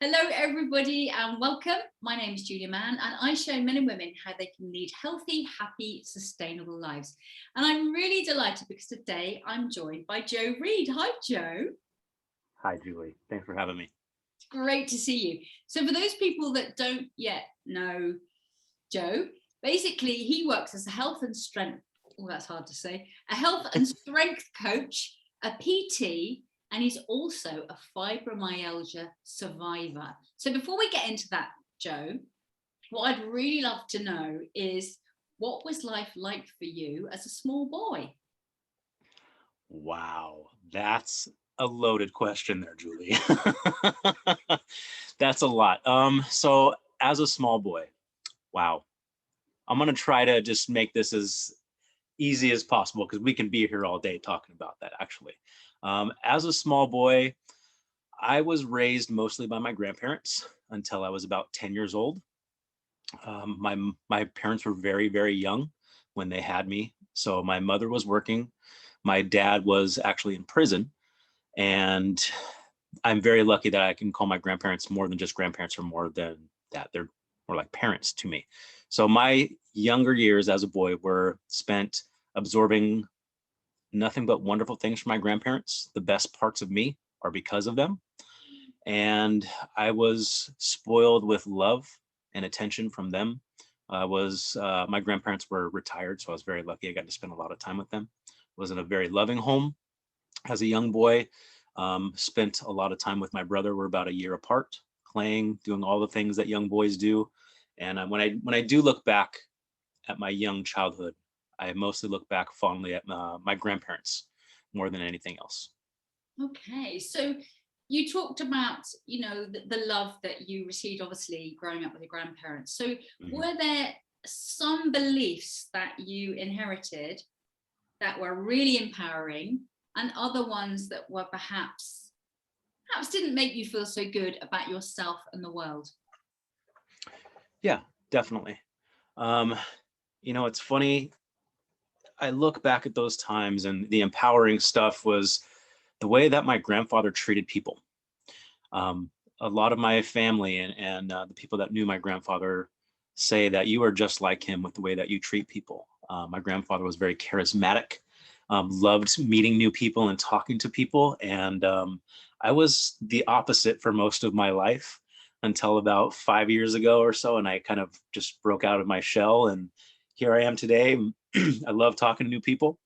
Hello, everybody, and welcome. My name is Julia Mann, and I show men and women how they can lead healthy, happy, sustainable lives. And I'm really delighted because today I'm joined by Joe Reed. Hi, Joe. Hi, Julie. Thanks for having me. It's great to see you. So for those people that don't yet know Joe, basically he works as a health and strength, oh, that's hard to say, a health and strength coach, a PT, and he's also a fibromyalgia survivor. So before we get into that, Joe, what I'd really love to know is, what was life like for you as a small boy? Wow, that's a loaded question there, Julie. That's a lot. So as a small boy, wow, I'm gonna try to just make this as easy as possible because we can be here all day talking about that, actually. As a small boy, I was raised mostly by my grandparents until I was about 10 years old. My parents were very, very young when they had me. So my mother was working. My dad was actually in prison. And I'm very lucky that I can call my grandparents more than just grandparents or more than that. They're more like parents to me. So my younger years as a boy were spent absorbing nothing but wonderful things from my grandparents. The best parts of me are because of them. And I was spoiled with love and attention from them. My grandparents were retired, so I was very lucky. I got to spend a lot of time with them. Was in a very loving home as a young boy. Spent a lot of time with my brother. We're about a year apart, playing, doing all the things that young boys do. And when I do look back at my young childhood, I mostly look back fondly at my grandparents more than anything else. Okay, so you talked about, the love that you received, obviously, growing up with your grandparents. So Mhm. were there some beliefs that you inherited that were really empowering, and other ones that were perhaps didn't make you feel so good about yourself and the world? Yeah, definitely. Um, it's funny. I look back at those times, and the empowering stuff was the way that my grandfather treated people. Um, a lot of my family and the people that knew my grandfather say that you are just like him with the way that you treat people. My grandfather was very charismatic, loved meeting new people and talking to people. And I was the opposite for most of my life until about 5 years ago or so. And I kind of just broke out of my shell. And here I am today. I love talking to new people.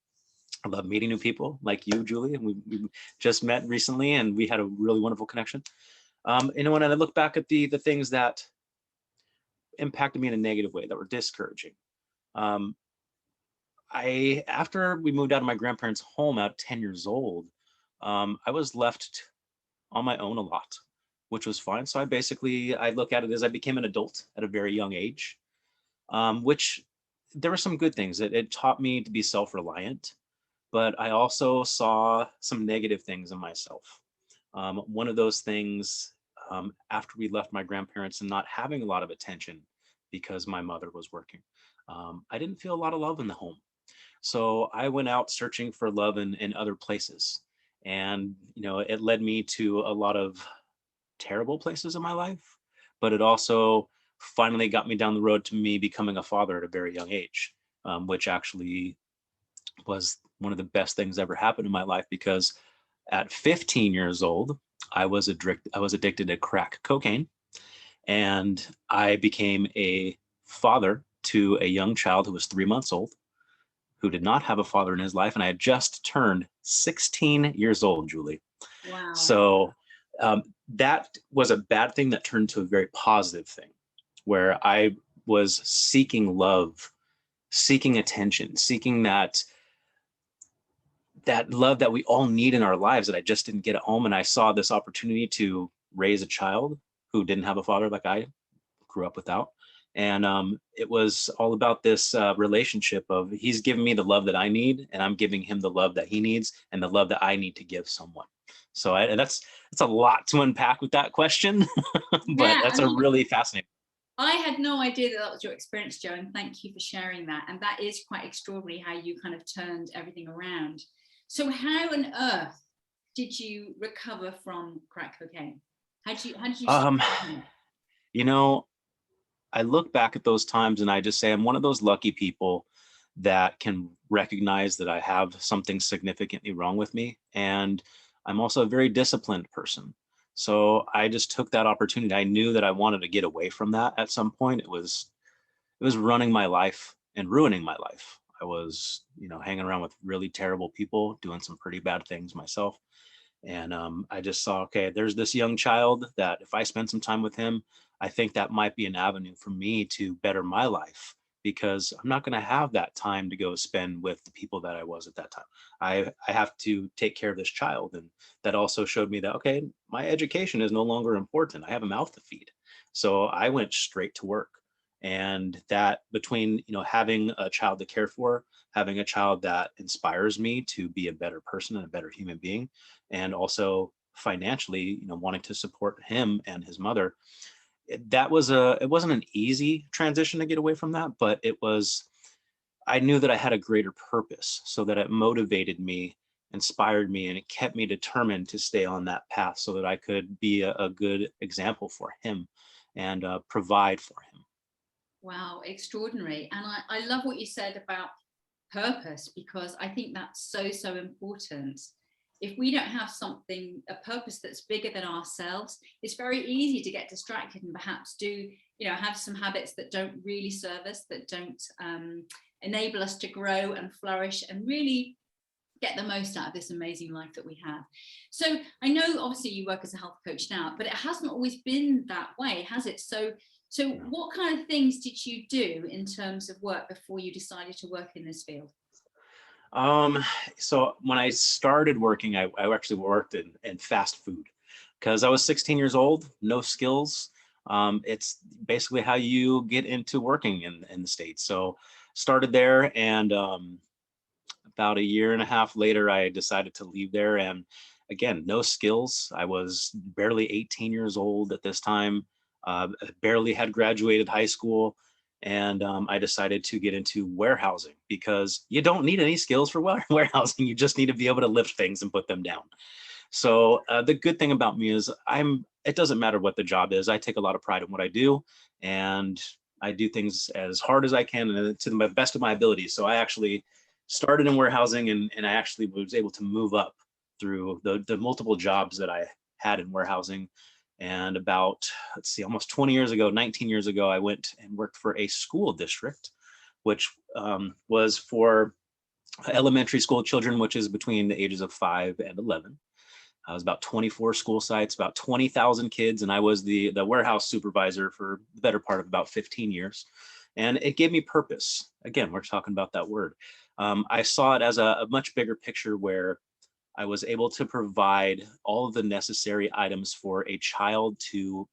I love meeting new people like you, Julie. And we just met recently and we had a really wonderful connection. When I look back at the things that impacted me in a negative way that were discouraging, um, I after we moved out of my grandparents' home at 10 years old, I was left on my own a lot, which was fine. So I look at it as I became an adult at a very young age, which there were some good things. It taught me to be self-reliant, but I also saw some negative things in myself. One of those things, after we left my grandparents and not having a lot of attention because my mother was working, I didn't feel a lot of love in the home. So I went out searching for love in other places. And, it led me to a lot of terrible places in my life, but it also finally got me down the road to me becoming a father at a very young age, which actually was one of the best things ever happened in my life because at 15 years old, I was addicted to crack cocaine, and I became a father to a young child who was 3 months old, who did not have a father in his life, and I had just turned 16 years old, Julie. Wow. So that was a bad thing that turned to a very positive thing, where I was seeking love, seeking attention, seeking that love that we all need in our lives that I just didn't get at home. And I saw this opportunity to raise a child who didn't have a father like I grew up without. And it was all about this relationship of he's giving me the love that I need, and I'm giving him the love that he needs, and the love that I need to give someone. So that's a lot to unpack with that question, but Yeah, that's I a mean, really fascinating. I had no idea that that was your experience, Joe, and thank you for sharing that. And that is quite extraordinary how you kind of turned everything around. So how on earth did you recover from crack cocaine? How did you Um, survive? you know, I look back at those times and I just say I'm one of those lucky people that can recognize that I have something significantly wrong with me. And I'm also a very disciplined person. So I just took that opportunity. I knew that I wanted to get away from that at some point. It was running my life and ruining my life. I was, hanging around with really terrible people, doing some pretty bad things myself. And I just saw, okay, there's this young child that if I spend some time with him, I think that might be an avenue for me to better my life, because I'm not going to have that time to go spend with the people that I was at that time. I have to take care of this child. And that also showed me that, okay, my education is no longer important. I have a mouth to feed. So I went straight to work. And that between, having a child to care for, having a child that inspires me to be a better person and a better human being, and also financially, wanting to support him and his mother. It wasn't an easy transition to get away from that, but I knew that I had a greater purpose, so that it motivated me, inspired me, and it kept me determined to stay on that path so that I could be a good example for him and provide for him. Wow, extraordinary. And I love what you said about purpose, because I think that's so, so important. If we don't have something, a purpose that's bigger than ourselves, it's very easy to get distracted and perhaps have some habits that don't really serve us, that don't enable us to grow and flourish and really get the most out of this amazing life that we have. So I know obviously you work as a health coach now, but it hasn't always been that way, has it? So what kind of things did you do in terms of work before you decided to work in this field? Um, so when I started working, I actually worked in fast food because I was 16 years old, no skills. It's basically how you get into working in the States. So started there, and about a year and a half later, I decided to leave there. And again, no skills. I was barely 18 years old at this time, barely had graduated high school. And I decided to get into warehousing because you don't need any skills for warehousing. You just need to be able to lift things and put them down. So the good thing about me is it doesn't matter what the job is. I take a lot of pride in what I do, and I do things as hard as I can and to the best of my ability. So I actually started in warehousing, and I actually was able to move up through the multiple jobs that I had in warehousing. And about, let's see, almost 20 years ago, 19 years ago, I went and worked for a school district, which was for elementary school children, which is between the ages of 5 and 11. I was about 24 school sites, about 20,000 kids, and I was the warehouse supervisor for the better part of about 15 years. And it gave me purpose. Again, we're talking about that word. I saw it as a much bigger picture where I was able to provide all of the necessary items for a child to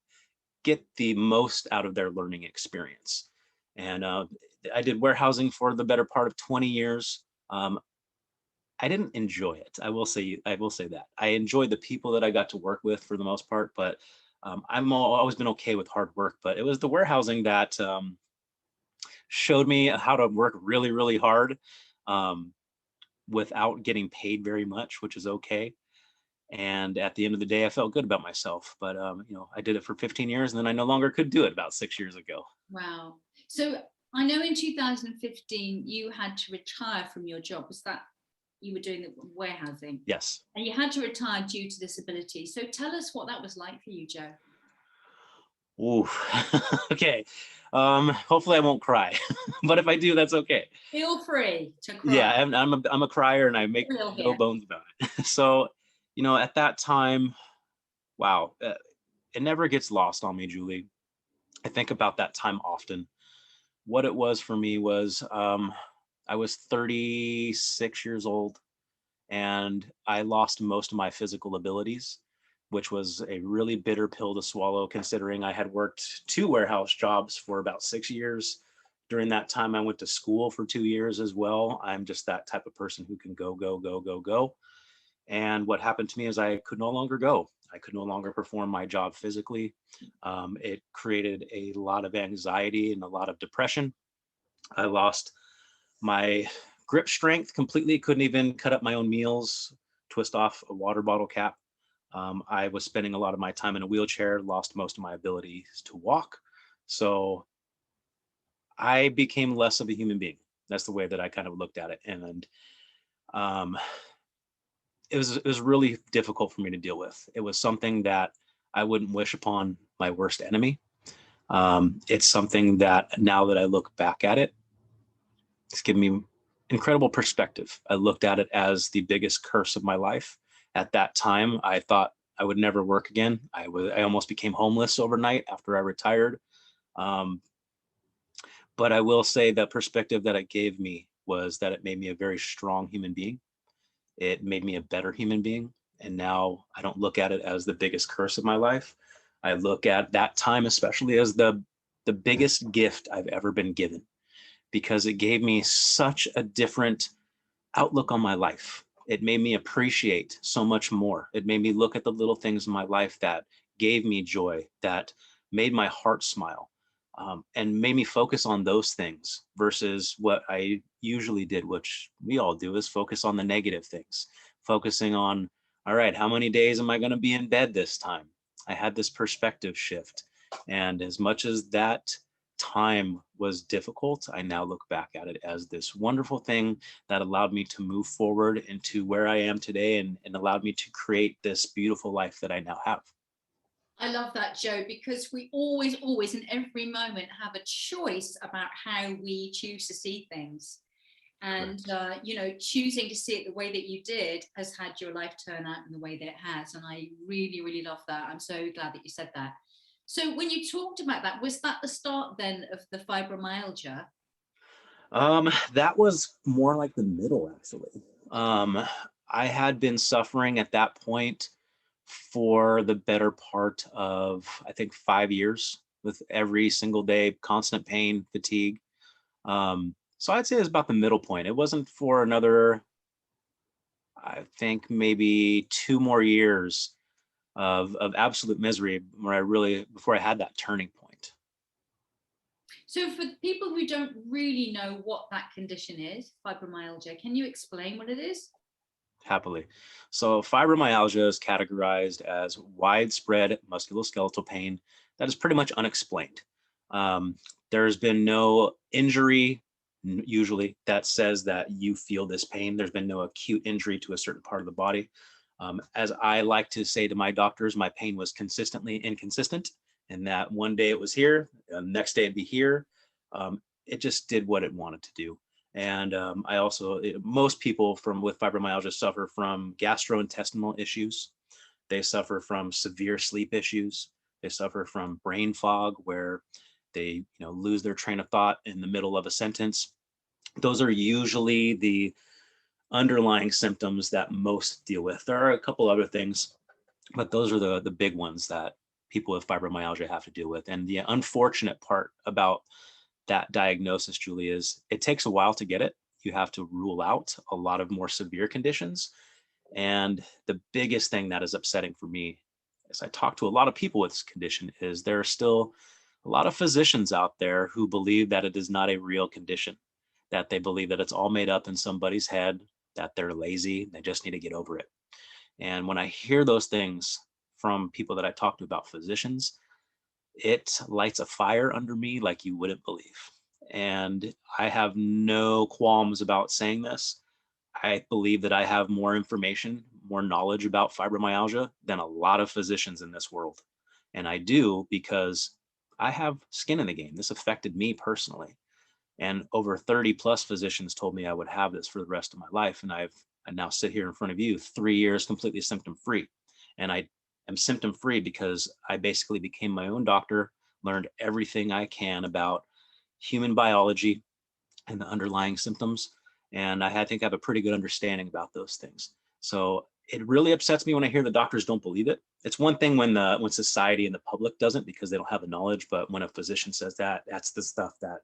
get the most out of their learning experience. And I did warehousing for the better part of 20 years. I didn't enjoy it. I will say that I enjoyed the people that I got to work with for the most part, but always been okay with hard work. But it was the warehousing that showed me how to work really, really hard um, without getting paid very much, which is okay. And at the end of the day, I felt good about myself. But I did it for 15 years, and then I no longer could do it about 6 years ago. Wow. So I know in 2015 you had to retire from your job. Was that you were doing the warehousing? Yes. And you had to retire due to disability. So tell us what that was like for you, Joe. Ooh. Okay. Hopefully I won't cry, but if I do, that's okay. Feel free to Yeah, cry. I'm a crier, and I make Real no here. bones about it. So, at that time, wow, it never gets lost on me, Julie. I think about that time often. What it was for me was I was 36 years old, and I lost most of my physical abilities, which was a really bitter pill to swallow, considering I had worked two warehouse jobs for about 6 years. During that time, I went to school for 2 years as well. I'm just that type of person who can go, go, go, go, go. And what happened to me is I could no longer go. I could no longer perform my job physically. It created a lot of anxiety and a lot of depression. I lost my grip strength completely, couldn't even cut up my own meals, twist off a water bottle cap. I was spending a lot of my time in a wheelchair, lost most of my abilities to walk. So I became less of a human being. That's the way that I kind of looked at it. And um, it was really difficult for me to deal with. It was something that I wouldn't wish upon my worst enemy. It's something that now that I look back at it, it's given me incredible perspective. I looked at it as the biggest curse of my life. At that time, I thought I would never work again. I almost became homeless overnight after I retired. Um, but I will say the perspective that it gave me was that it made me a very strong human being. It made me a better human being. And now I don't look at it as the biggest curse of my life. I look at that time, especially as the biggest gift I've ever been given, because it gave me such a different outlook on my life. It made me appreciate so much more. It made me look at the little things in my life that gave me joy, that made my heart smile, and made me focus on those things versus what I usually did, which we all do, is focus on the negative things, focusing on, all right, how many days am I going to be in bed this time? I had this perspective shift. And as much as that time was difficult, I now look back at it as this wonderful thing that allowed me to move forward into where I am today, and allowed me to create this beautiful life that I now have. I love that, Joe, because we always in every moment have a choice about how we choose to see things. And, Correct. choosing to see it the way that you did has had your life turn out in the way that it has. And I really love that. I'm so glad that you said that. So when you talked about that, was that the start then of the fibromyalgia? That was more like the middle, actually. Um, I had been suffering at that point for the better part of, I think, 5 years, with every single day, constant pain, fatigue. So I'd say it was about the middle point. It wasn't for another, I think, maybe 2 more years of absolute misery where I really, before I had that turning point. So for people who don't really know what that condition is, fibromyalgia, can you explain what it is? Happily. So fibromyalgia is categorized as widespread musculoskeletal pain that is pretty much unexplained. Um, there's been no injury, usually, that says that you feel this pain. There's been no acute injury to a certain part of the body. As I like to say to my doctors, my pain was consistently inconsistent, and that one day it was here, next day it'd be here. It just did what it wanted to do. And I also, most people from with fibromyalgia suffer from gastrointestinal issues. They suffer from severe sleep issues. They suffer from brain fog, where they, lose their train of thought in the middle of a sentence. Those are usually the underlying symptoms that most deal with. There are a couple other things, but those are the big ones that people with fibromyalgia have to deal with. And the unfortunate part about that diagnosis, Julie, is it takes a while to get it. You have to rule out a lot of more severe conditions. And the biggest thing that is upsetting for me, as I talk to a lot of people with this condition, is there are still a lot of physicians out there who believe that it is not a real condition, that they believe that it's all made up in somebody's head, that they're lazy, they just need to get over it. And when I hear those things from people that I talk to about physicians, it lights a fire under me like you wouldn't believe. And I have no qualms about saying this. I believe that I have more information, more knowledge about fibromyalgia than a lot of physicians in this world. And I do because I have skin in the game. This affected me personally. And over 30 plus physicians told me I would have this for the rest of my life. And I now sit here in front of you, 3 years completely symptom free. And I am symptom free because I basically became my own doctor, learned everything I can about human biology and the underlying symptoms. And I think I have a pretty good understanding about those things. So it really upsets me when I hear the doctors don't believe it. It's one thing when society and the public doesn't, because they don't have the knowledge, but when a physician says that, that's the stuff that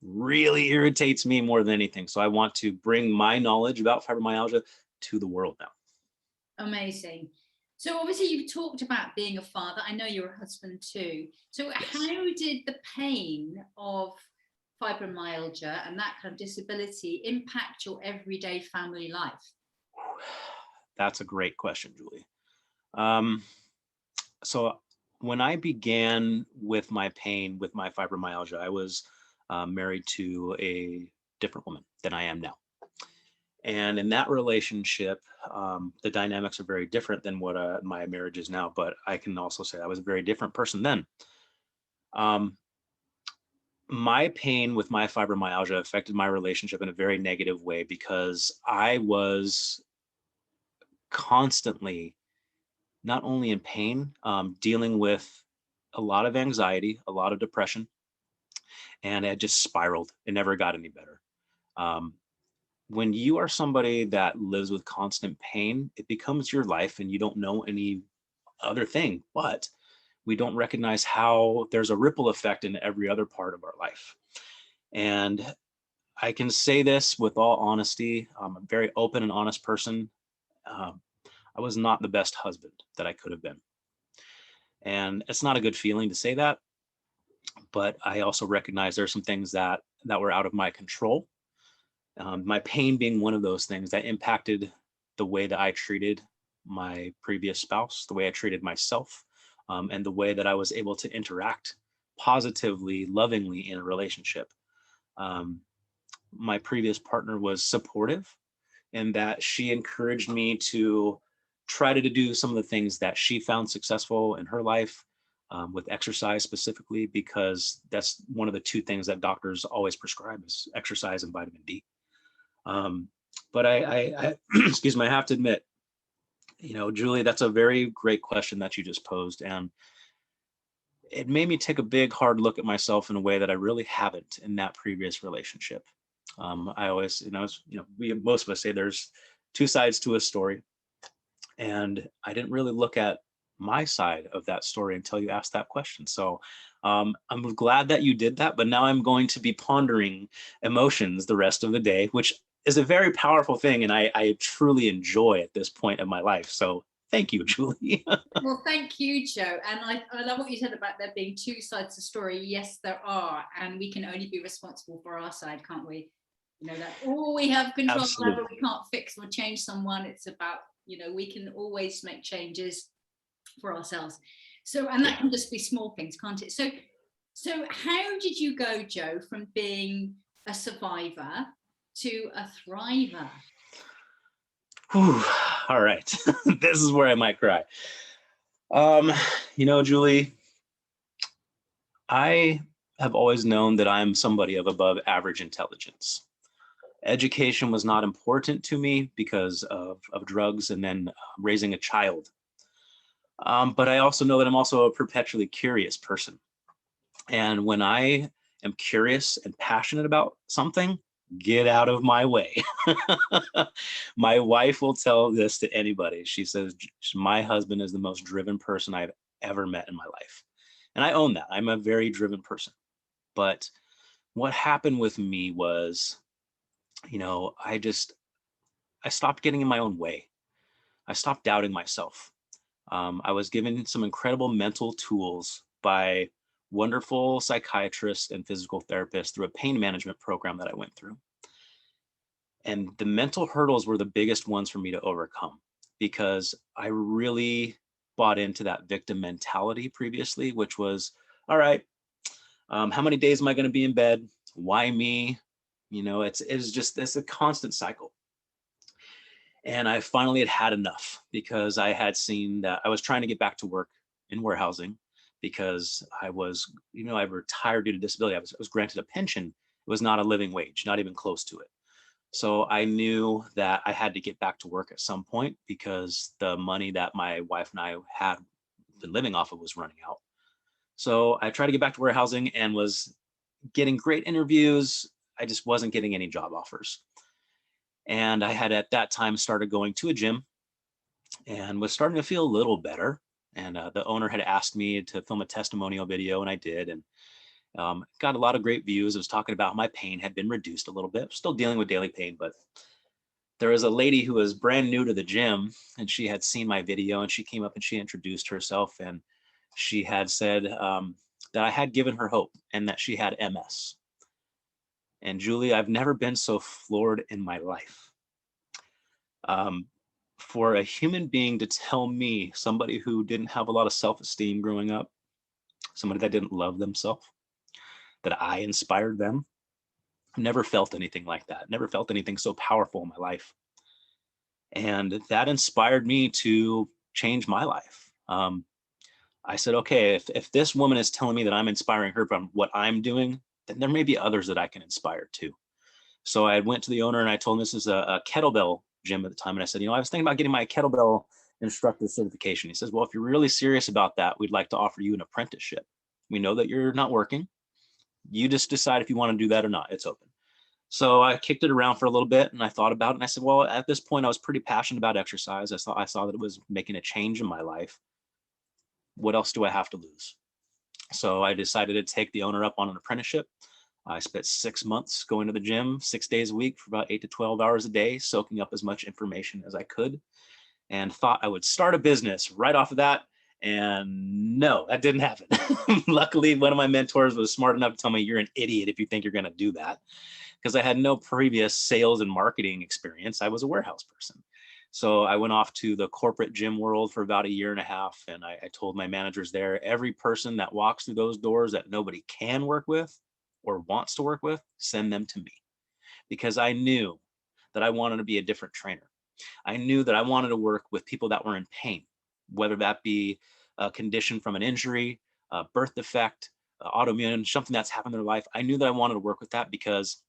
really irritates me more than anything. So I want to bring my knowledge about fibromyalgia to the world now. Amazing. So obviously you've talked about being a father. I know you're a husband too. So Yes. how did the pain of fibromyalgia and that kind of disability impact your everyday family life? That's a great question, Julie. Um, so when I began with my pain, with my fibromyalgia, I was married to a different woman than I am now. And in that relationship, the dynamics are very different than what my marriage is now. But I can also say I was a very different person then. Um, my pain with my fibromyalgia affected my relationship in a very negative way because I was constantly not only in pain, dealing with a lot of anxiety, a lot of depression, and it just spiraled. It never got any better. Um, when you are somebody that lives with constant pain, it becomes your life and you don't know any other thing, but we don't recognize how there's a ripple effect in every other part of our life. And I can say this with all honesty. I'm a very open and honest person. Um, I was not the best husband that I could have been. And it's not a good feeling to say that, but I also recognize there's some things that were out of my control. My pain being one of those things that impacted the way that I treated my previous spouse, the way I treated myself, and the way that I was able to interact positively, lovingly in a relationship. Um, my previous partner was supportive in that she encouraged me to try to do some of the things that she found successful in her life, with exercise specifically, because that's one of the two things that doctors always prescribe is exercise and vitamin D. Um, but I excuse me, I have to admit, Julie, that's a very great question that you just posed. And it made me take a big, hard look at myself in a way that I really haven't in that previous relationship. I always, most of us say there's two sides to a story. And I didn't really look at my side of that story until you asked that question. So I'm glad that you did that, but now I'm going to be pondering emotions the rest of the day, which is a very powerful thing. And I truly enjoy at this point in my life. So thank you, Julie. Well, thank you, Joe. And I love what you said about there being two sides to the story. Yes, there are. And we can only be responsible for our side, can't we? That all we have control over, we can't fix or change someone. It's about, we can always make changes for ourselves. So, and that can just be small things, can't it? So how did you go, Joe, from being a survivor to a thriver? Whew. All right. This is where I might cry. Julie, I have always known that I'm somebody of above average intelligence. Education was not important to me because of drugs and then raising a child. But I also know that I'm also a perpetually curious person. And when I am curious and passionate about something, get out of my way. My wife will tell this to anybody. She says, my husband is the most driven person I've ever met in my life. And I own that. I'm a very driven person. But what happened with me was, I stopped getting in my own way. I stopped doubting myself. I was given some incredible mental tools by wonderful psychiatrists and physical therapists through a pain management program that I went through. And the mental hurdles were the biggest ones for me to overcome because I really bought into that victim mentality previously, which was, all right, how many days am I going to be in bed? Why me? It's a constant cycle. And I finally had enough because I had seen that I was trying to get back to work in warehousing because I was, I retired due to disability. I was granted a pension. It was not a living wage, not even close to it. So I knew that I had to get back to work at some point because the money that my wife and I had been living off of was running out. So I tried to get back to warehousing and was getting great interviews. I just wasn't getting any job offers. And I had at that time started going to a gym and was starting to feel a little better. And the owner had asked me to film a testimonial video, and I did. And got a lot of great views. I was talking about how my pain had been reduced a little bit. Still dealing with daily pain, but there was a lady who was brand new to the gym, and she had seen my video, and she came up and she introduced herself, and she had said that I had given her hope and that she had MS. And Julie, I've never been so floored in my life. for a human being to tell me, somebody who didn't have a lot of self-esteem growing up, somebody that didn't love themselves, that I inspired them. I've never felt anything like that. Never felt anything so powerful in my life. And that inspired me to change my life. I said, okay, if this woman is telling me that I'm inspiring her from what I'm doing, then there may be others that I can inspire too. So I went to the owner and I told him this is a kettlebell gym at the time. And I said, I was thinking about getting my kettlebell instructor certification. He says, well, if you're really serious about that, we'd like to offer you an apprenticeship. We know that you're not working. You just decide if you want to do that or not. It's open. So I kicked it around for a little bit and I thought about it. And I said, well, at this point, I was pretty passionate about exercise. I saw that it was making a change in my life. What else do I have to lose? So I decided to take the owner up on an apprenticeship. I spent 6 months going to the gym 6 days a week for about 8 to 12 hours a day, soaking up as much information as I could, and thought I would start a business right off of that. And no, that didn't happen. Luckily, one of my mentors was smart enough to tell me, you're an idiot if you think you're going to do that, because I had no previous sales and marketing experience. I was a warehouse person. So I went off to the corporate gym world for about a year and a half. And I told my managers there, every person that walks through those doors that nobody can work with or wants to work with, send them to me. Because I knew that I wanted to be a different trainer. I knew that I wanted to work with people that were in pain, whether that be a condition from an injury, a birth defect, autoimmune, something that's happened in their life. I knew that I wanted to work with that because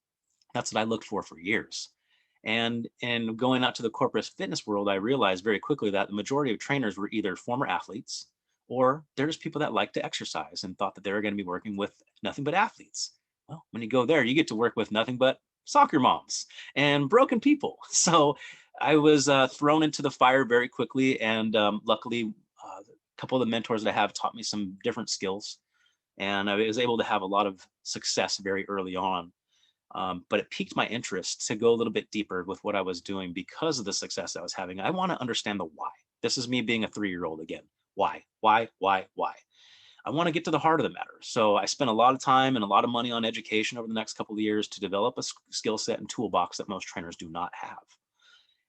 that's what I looked for years. And in going out to the corporate fitness world, I realized very quickly that the majority of trainers were either former athletes or they're just people that like to exercise and thought that they were going to be working with nothing but athletes. Well, when you go there, you get to work with nothing but soccer moms and broken people. So I was thrown into the fire very quickly. And luckily, a couple of the mentors that I have taught me some different skills. And I was able to have a lot of success very early on. But it piqued my interest to go a little bit deeper with what I was doing because of the success I was having. I want to understand the why. This is me being a 3-year-old again. Why? I want to get to the heart of the matter. So I spent a lot of time and a lot of money on education over the next couple of years to develop a skill set and toolbox that most trainers do not have.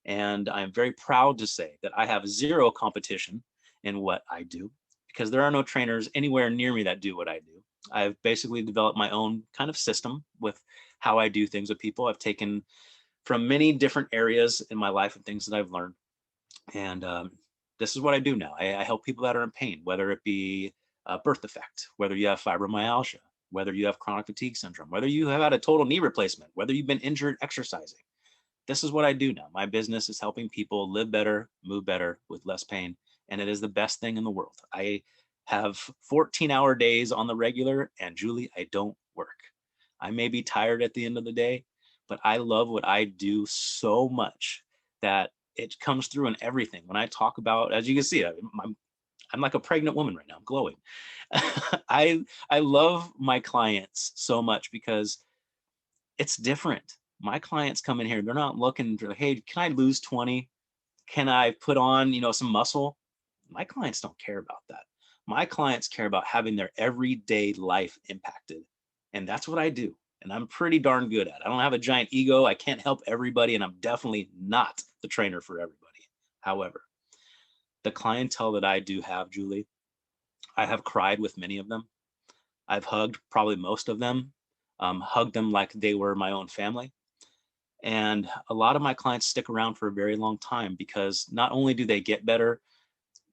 And I'm very proud to say that I have zero competition in what I do because there are no trainers anywhere near me that do what I do. I've basically developed my own kind of system with how I do things with people. I've taken from many different areas in my life and things that I've learned. And this is what I do now. I help people that are in pain, whether it be a birth defect, whether you have fibromyalgia, whether you have chronic fatigue syndrome, whether you have had a total knee replacement, whether you've been injured exercising. This is what I do now. My business is helping people live better, move better with less pain. And it is the best thing in the world. I have 14-hour days on the regular, and Julie, I don't work. I may be tired at the end of the day, but I love what I do so much that it comes through in everything. When I talk about, as you can see, I'm like a pregnant woman right now. I'm glowing. I love my clients so much because it's different. My clients come in here, they're not looking for, hey, can I lose 20? Can I put on, some muscle? My clients don't care about that. My clients care about having their everyday life impacted. And that's what I do. And I'm pretty darn good at it. I don't have a giant ego. I can't help everybody. And I'm definitely not the trainer for everybody. However, the clientele that I do have, Julie, I have cried with many of them. I've hugged probably most of them, hugged them like they were my own family. And a lot of my clients stick around for a very long time because not only do they get better,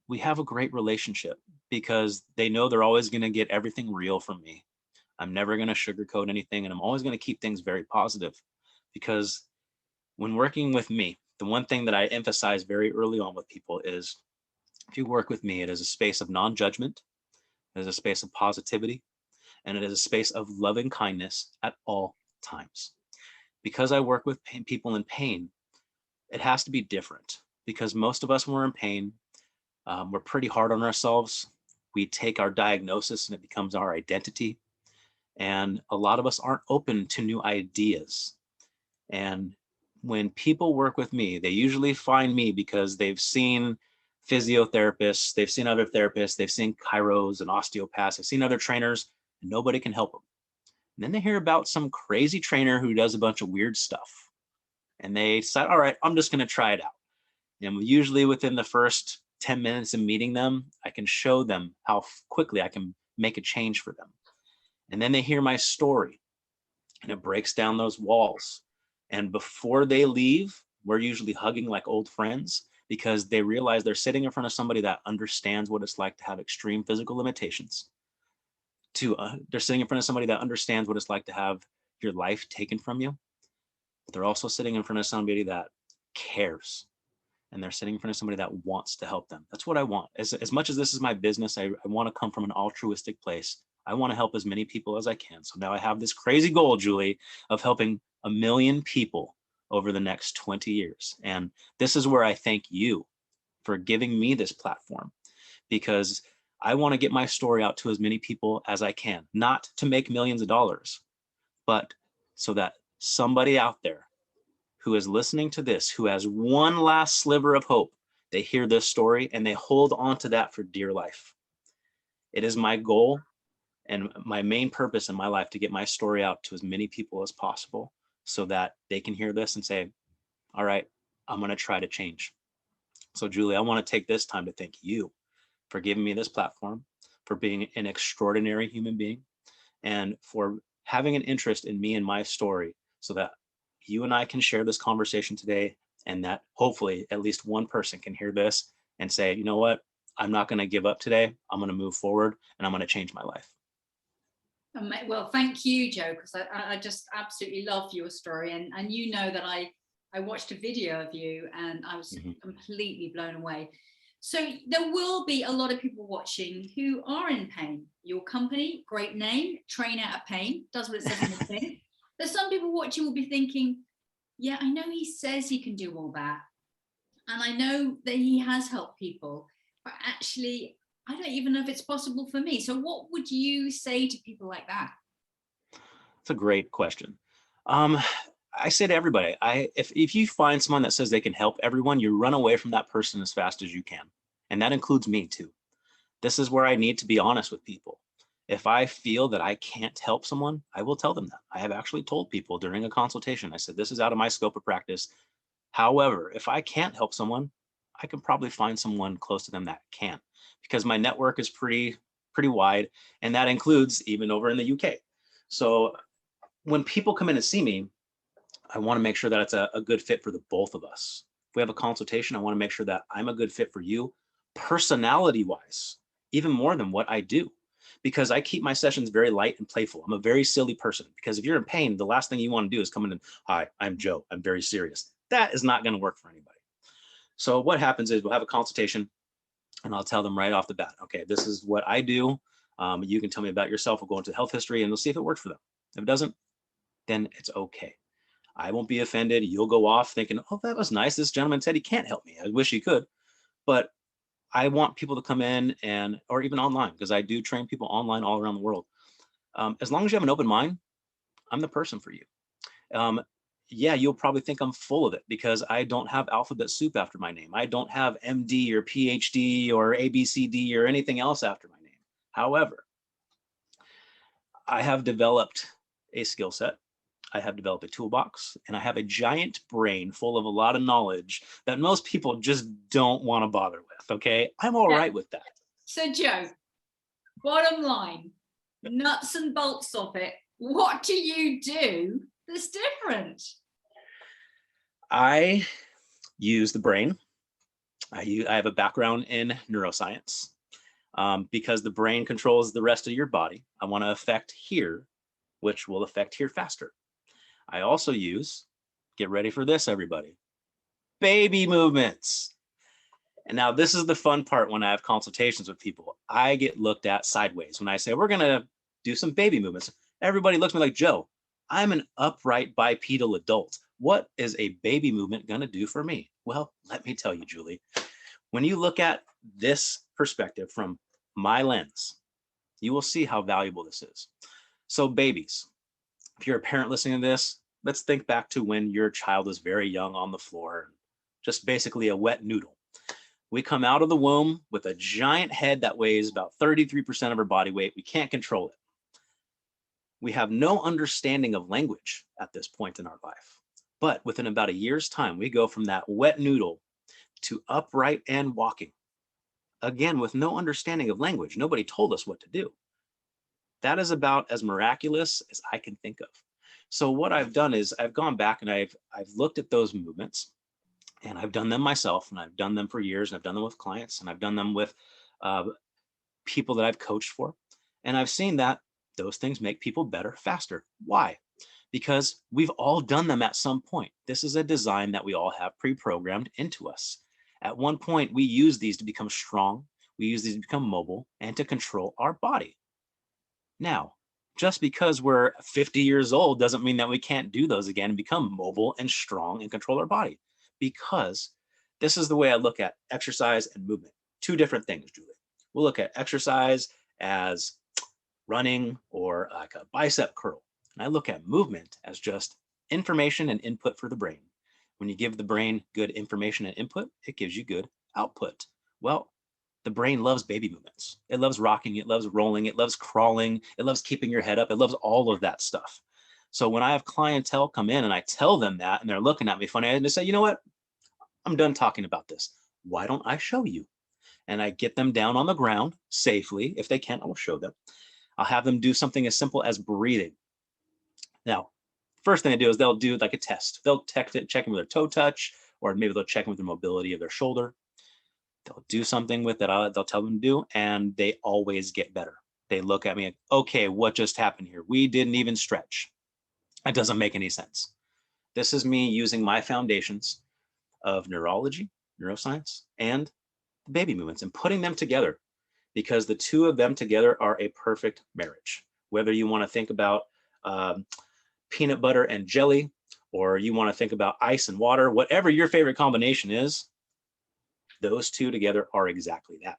we have a great relationship because they know they're always going to get everything real from me. I'm never going to sugarcoat anything, and I'm always going to keep things very positive because when working with me, the one thing that I emphasize very early on with people is if you work with me, it is a space of non-judgment, it is a space of positivity, and it is a space of loving kindness at all times. Because I work with people in pain, it has to be different because most of us, when we're in pain, we're pretty hard on ourselves. We take our diagnosis and it becomes our identity. And a lot of us aren't open to new ideas. And when people work with me, they usually find me because they've seen physiotherapists, they've seen other therapists, they've seen chiros and osteopaths, they've seen other trainers, and nobody can help them. And then they hear about some crazy trainer who does a bunch of weird stuff. And they decide, all right, I'm just going to try it out. And usually within the first 10 minutes of meeting them, I can show them how quickly I can make a change for them. And then they hear my story and it breaks down those walls. And before they leave, we're usually hugging like old friends because they realize they're sitting in front of somebody that understands what it's like to have extreme physical limitations. They're sitting in front of somebody that understands what it's like to have your life taken from you. But they're also sitting in front of somebody that cares. And they're sitting in front of somebody that wants to help them. That's what I want. As much as this is my business, I want to come from an altruistic place. I want to help as many people as I can. So now I have this crazy goal, Julie, of helping 1 million people over the next 20 years. And this is where I thank you for giving me this platform, because I want to get my story out to as many people as I can, not to make millions of dollars, but so that somebody out there who is listening to this, who has one last sliver of hope, they hear this story and they hold on to that for dear life. It is my goal and my main purpose in my life to get my story out to as many people as possible so that they can hear this and say, all right, I'm going to try to change. So Julie, I want to take this time to thank you for giving me this platform, for being an extraordinary human being, and for having an interest in me and my story so that you and I can share this conversation today, and that hopefully at least one person can hear this and say, you know what, I'm not going to give up today. I'm going to move forward and I'm going to change my life. Well, thank you, Joe, because I just absolutely love your story. And you know that I watched a video of you and I was completely blown away. So there will be a lot of people watching who are in pain. Your company, great name, TrainouttaPain, does what it says in the thing. There's some people watching will be thinking, yeah, I know he says he can do all that. And I know that he has helped people, but actually, I don't even know if it's possible for me. So what would you say to people like that? It's a great question. I say to everybody, if you find someone that says they can help everyone, you run away from that person as fast as you can. And that includes me too. This is where I need to be honest with people. If I feel that I can't help someone, I will tell them that. I have actually told people during a consultation, I said, this is out of my scope of practice. However, if I can't help someone, I can probably find someone close to them that can, because my network is pretty wide. And that includes even over in the UK. So when people come in and see me, I want to make sure that it's a good fit for the both of us. If we have a consultation, I want to make sure that I'm a good fit for you personality wise, even more than what I do, because I keep my sessions very light and playful. I'm a very silly person, because if you're in pain, the last thing you want to do is come in and, hi, I'm Joe, I'm very serious. That is not going to work for anybody. So what happens is we'll have a consultation and I'll tell them right off the bat, okay, this is what I do. You can tell me about yourself. We'll go into health history and we'll see if it works for them. If it doesn't, then it's okay. I won't be offended. You'll go off thinking, oh, that was nice. This gentleman said he can't help me. I wish he could. But I want people to come in or even online, because I do train people online all around the world. As long as you have an open mind, I'm the person for you. Yeah, you'll probably think I'm full of it because I don't have alphabet soup after my name. I don't have MD or PhD or ABCD or anything else after my name. However, I have developed a skill set. I have developed a toolbox, and I have a giant brain full of a lot of knowledge that most people just don't want to bother with. Okay, I'm all right with that. So Joe, bottom line, nuts and bolts of it, what do you do that's different? I use the brain. I have a background in neuroscience. Because the brain controls the rest of your body, I want to affect here, which will affect here faster. I also use, get ready for this, everybody, baby movements. And now this is the fun part when I have consultations with people. I get looked at sideways when I say, we're going to do some baby movements. Everybody looks at me like, Joe, I'm an upright bipedal adult. What is a baby movement going to do for me? Well, let me tell you, Julie, when you look at this perspective from my lens, you will see how valuable this is. So babies, if you're a parent listening to this, let's think back to when your child is very young on the floor, just basically a wet noodle. We come out of the womb with a giant head that weighs about 33% of our body weight. We can't control it. We have no understanding of language at this point in our life. But within about a year's time, we go from that wet noodle to upright and walking. Again, with no understanding of language. Nobody told us what to do. That is about as miraculous as I can think of. So what I've done is I've gone back and I've looked at those movements, and I've done them myself, and I've done them for years, and I've done them with clients, and I've done them with people that I've coached for. And I've seen that those things make people better faster. Why? Because we've all done them at some point. This is a design that we all have pre-programmed into us. At one point, we use these to become strong. We use these to become mobile and to control our body. Now, just because we're 50 years old doesn't mean that we can't do those again and become mobile and strong and control our body. Because this is the way I look at exercise and movement. Two different things, Julie. We'll look at exercise as running or like a bicep curl. And I look at movement as just information and input for the brain. When you give the brain good information and input, it gives you good output. Well, the brain loves baby movements. It loves rocking, it loves rolling, it loves crawling, it loves keeping your head up, it loves all of that stuff. So when I have clientele come in and I tell them that and they're looking at me funny, I just say, you know what? I'm done talking about this. Why don't I show you? And I get them down on the ground safely. If they can't, I will show them. I'll have them do something as simple as breathing. Now, first thing I do is they'll do like a test. They'll check in with their toe touch, or maybe they'll check in with the mobility of their shoulder. They'll do something with it. They'll tell them to do, and they always get better. They look at me like, okay, what just happened here? We didn't even stretch. That doesn't make any sense. This is me using my foundations of neurology, neuroscience, and the baby movements and putting them together, because the two of them together are a perfect marriage. Whether you want to think about peanut butter and jelly, or you want to think about ice and water, whatever your favorite combination is, those two together are exactly that.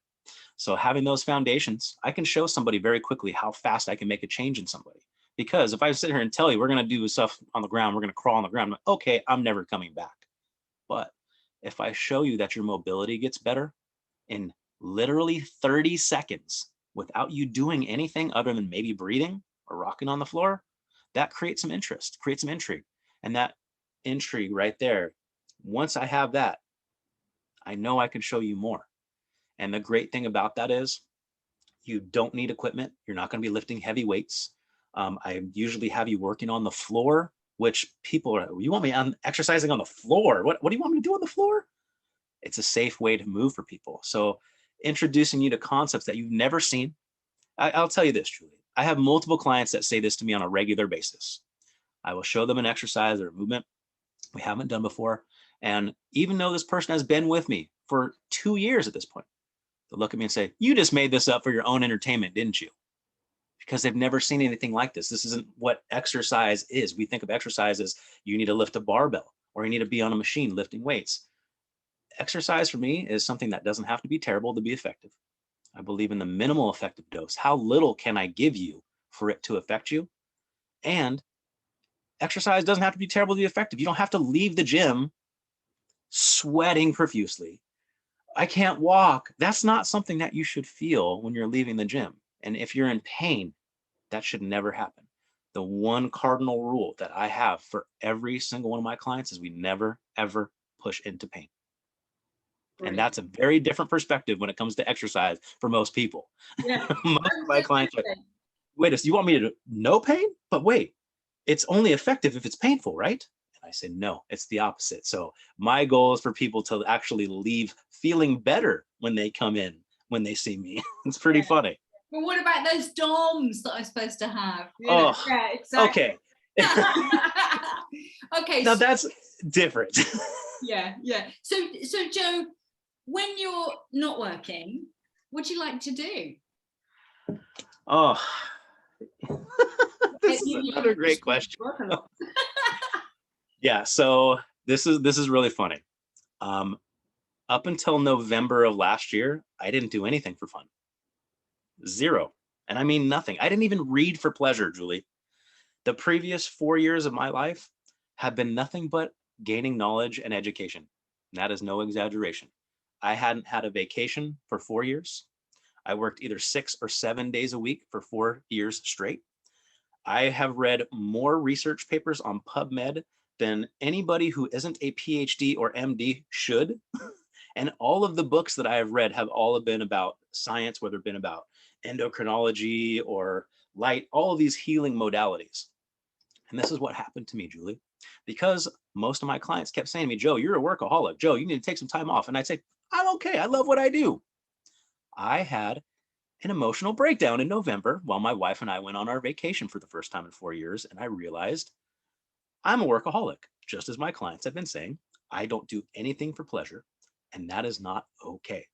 So having those foundations, I can show somebody very quickly how fast I can make a change in somebody. Because if I sit here and tell you, we're going to do stuff on the ground, we're going to crawl on the ground, I'm like, okay, I'm never coming back. But if I show you that your mobility gets better in literally 30 seconds without you doing anything other than maybe breathing or rocking on the floor, that creates some interest, creates some intrigue. And that intrigue right there, once I have that, I know I can show you more. And the great thing about that is you don't need equipment. You're not going to be lifting heavy weights. I usually have you working on the floor, which people are, you want me on exercising on the floor? What do you want me to do on the floor? It's a safe way to move for people. So introducing you to concepts that you've never seen. I'll tell you this, Julie. I have multiple clients that say this to me on a regular basis. I will show them an exercise or a movement we haven't done before. And even though this person has been with me for 2 years at this point, they'll look at me and say, you just made this up for your own entertainment, didn't you? Because they've never seen anything like this. This isn't what exercise is. We think of exercise as you need to lift a barbell or you need to be on a machine lifting weights. Exercise for me is something that doesn't have to be terrible to be effective. I believe in the minimal effective dose. How little can I give you for it to affect you? And exercise doesn't have to be terrible to be effective. You don't have to leave the gym sweating profusely. I can't walk. That's not something that you should feel when you're leaving the gym. And if you're in pain, that should never happen. The one cardinal rule that I have for every single one of my clients is we never, ever push into pain. Right. And that's a very different perspective when it comes to exercise for most people. Yeah. Most of my clients are like, wait a second, you want me to no pain? But wait, it's only effective if it's painful, right? And I say, no, it's the opposite. So my goal is for people to actually leave feeling better when they come in, when they see me. It's pretty funny. But what about those DOMs that I'm supposed to have? Yeah, exactly. Okay. Okay. Now that's different. Yeah. So Joe, when you're not working, what do you like to do? Oh, this is another great question. Yeah, so this is really funny. Up until November of last year, I didn't do anything for fun. Zero. And I mean nothing. I didn't even read for pleasure, Julie. The previous 4 years of my life have been nothing but gaining knowledge and education. And that is no exaggeration. I hadn't had a vacation for 4 years. I worked either 6 or 7 days a week for 4 years straight. I have read more research papers on PubMed than anybody who isn't a PhD or MD should. And all of the books that I have read have all been about science, whether it's been about endocrinology or light, all of these healing modalities. And this is what happened to me, Julie, because most of my clients kept saying to me, Joe, you're a workaholic. Joe, you need to take some time off. And I'd say, I'm okay. I love what I do. I had an emotional breakdown in November while my wife and I went on our vacation for the first time in 4 years. And I realized I'm a workaholic, just as my clients have been saying. I don't do anything for pleasure, and that is not okay.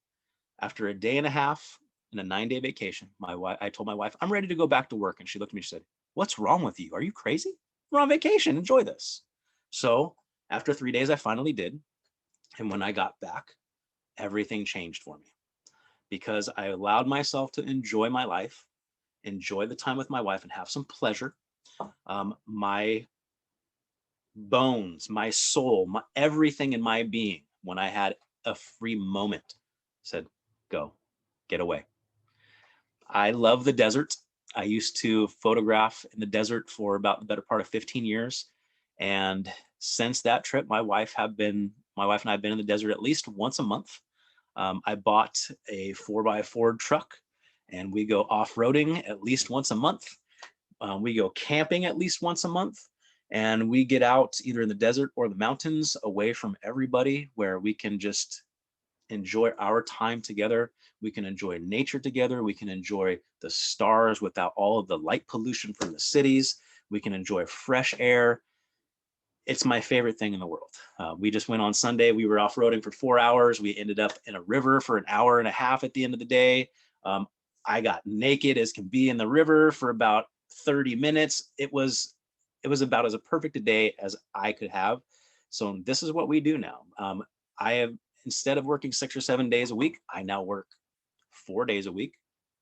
After a day and a half and a 9-day vacation, I told my wife, I'm ready to go back to work. And she looked at me and said, what's wrong with you? Are you crazy? We're on vacation. Enjoy this. So after 3 days, I finally did. And when I got back, everything changed for me because I allowed myself to enjoy my life, enjoy the time with my wife, and have some pleasure. My bones, my soul, everything in my being, when I had a free moment, said, go, get away. I love the desert. I used to photograph in the desert for about the better part of 15 years. And since that trip, my wife and I have been in the desert at least once a month. I bought a 4x4 truck and we go off-roading at least once a month. We go camping at least once a month. And we get out either in the desert or the mountains away from everybody where we can just enjoy our time together. We can enjoy nature together. We can enjoy the stars without all of the light pollution from the cities. We can enjoy fresh air. It's my favorite thing in the world. We just went on Sunday. We were off-roading for 4 hours. We ended up in a river for an hour and a half at the end of the day. I got naked as can be in the river for about 30 minutes. It was about as perfect a day as I could have. So this is what we do now. I have, instead of working 6 or 7 days a week, I now work 4 days a week.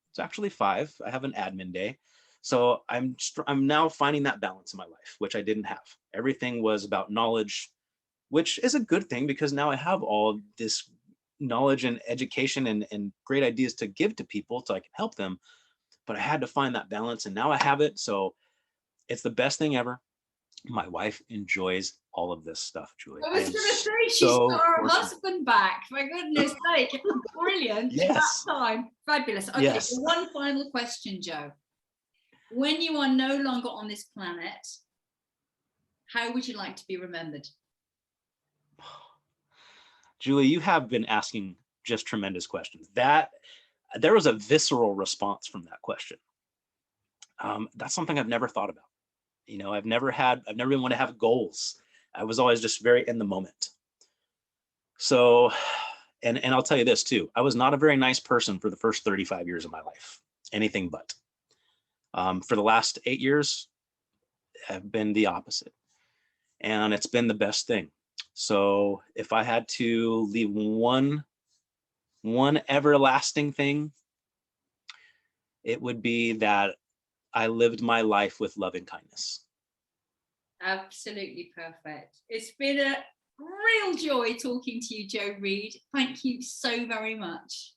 It's actually 5. I have an admin day. So I'm now finding that balance in my life, which I didn't have. Everything was about knowledge, which is a good thing because now I have all this knowledge and education and great ideas to give to people so I can help them. But I had to find that balance and now I have it. So it's the best thing ever. My wife enjoys all of this stuff, Julie. I was going to say, she's got her husband back. For goodness sake. Brilliant. Yes. That time. Fabulous. Okay, yes. One final question, Joe. When you are no longer on this planet, how would you like to be remembered? Julie, you have been asking just tremendous questions. There was a visceral response from that question. That's something I've never thought about. You know, I've never been one to have goals. I was always just very in the moment. So, and I'll tell you this too, I was not a very nice person for the first 35 years of my life, anything but. For the last 8 years, I've been the opposite. And it's been the best thing. So if I had to leave one everlasting thing, it would be that I lived my life with loving kindness. Absolutely perfect. It's been a real joy talking to you, Joe Reed. Thank you so very much.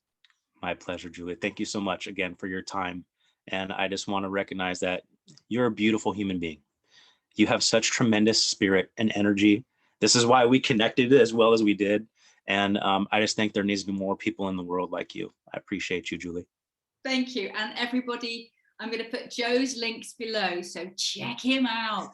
My pleasure, Julia. Thank you so much again for your time. And I just want to recognize that you're a beautiful human being. You have such tremendous spirit and energy. This is why we connected as well as we did. And I just think there needs to be more people in the world like you. I appreciate you, Julie. Thank you. And everybody, I'm going to put Joe's links below, so check him out.